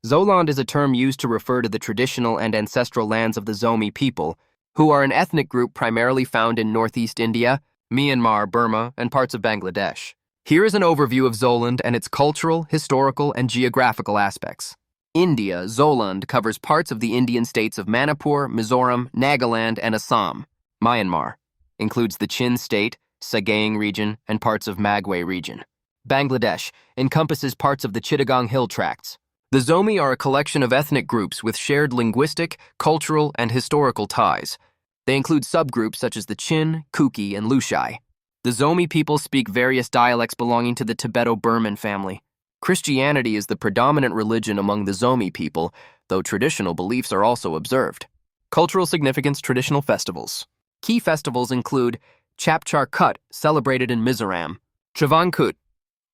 Zoland is a term used to refer to the traditional and ancestral lands of the Zomi people, who are an ethnic group primarily found in northeast India, Myanmar, Burma, and parts of Bangladesh. Here is an overview of Zoland and its cultural, historical, and geographical aspects. India, Zoland covers parts of the Indian states of Manipur, Mizoram, Nagaland, and Assam. Myanmar includes the Chin State, Sagaing region, and parts of Magway region. Bangladesh encompasses parts of the Chittagong Hill Tracts. The Zomi are a collection of ethnic groups with shared linguistic, cultural, and historical ties. They include subgroups such as the Chin, Kuki, and Lushai. The Zomi people speak various dialects belonging to the Tibeto-Burman family. Christianity is the predominant religion among the Zomi people, though traditional beliefs are also observed. Cultural significance: traditional festivals. Key festivals include Chapchar, celebrated in Mizoram; Chavang,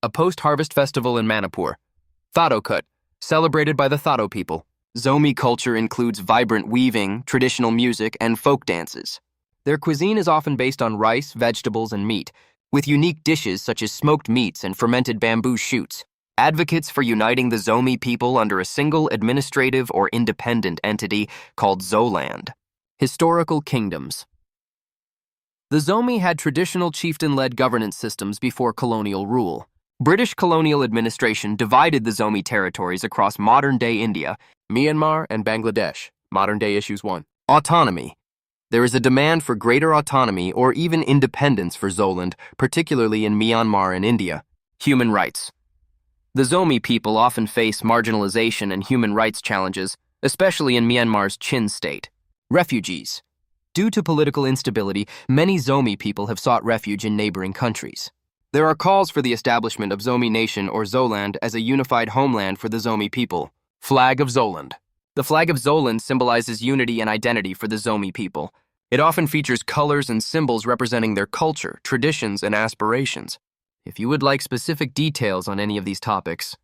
a post-harvest festival in Manipur; Thado, celebrated by the Thado people. Zomi culture includes vibrant weaving, traditional music, and folk dances. Their cuisine is often based on rice, vegetables, and meat, with unique dishes such as smoked meats and fermented bamboo shoots. Advocates for uniting the Zomi people under a single administrative or independent entity called Zoland. Historical kingdoms. The Zomi had traditional chieftain-led governance systems before colonial rule. British colonial administration divided the Zomi territories across modern-day India, Myanmar, and Bangladesh. Modern-day issues 1. Autonomy. There is a demand for greater autonomy or even independence for Zoland, particularly in Myanmar and India. Human rights. The Zomi people often face marginalization and human rights challenges, especially in Myanmar's Chin state. Refugees. Due to political instability, many Zomi people have sought refuge in neighboring countries. There are calls for the establishment of Zomi Nation or Zoland as a unified homeland for the Zomi people. Flag of Zoland. The flag of Zoland symbolizes unity and identity for the Zomi people. It often features colors and symbols representing their culture, traditions, and aspirations. If you would like specific details on any of these topics,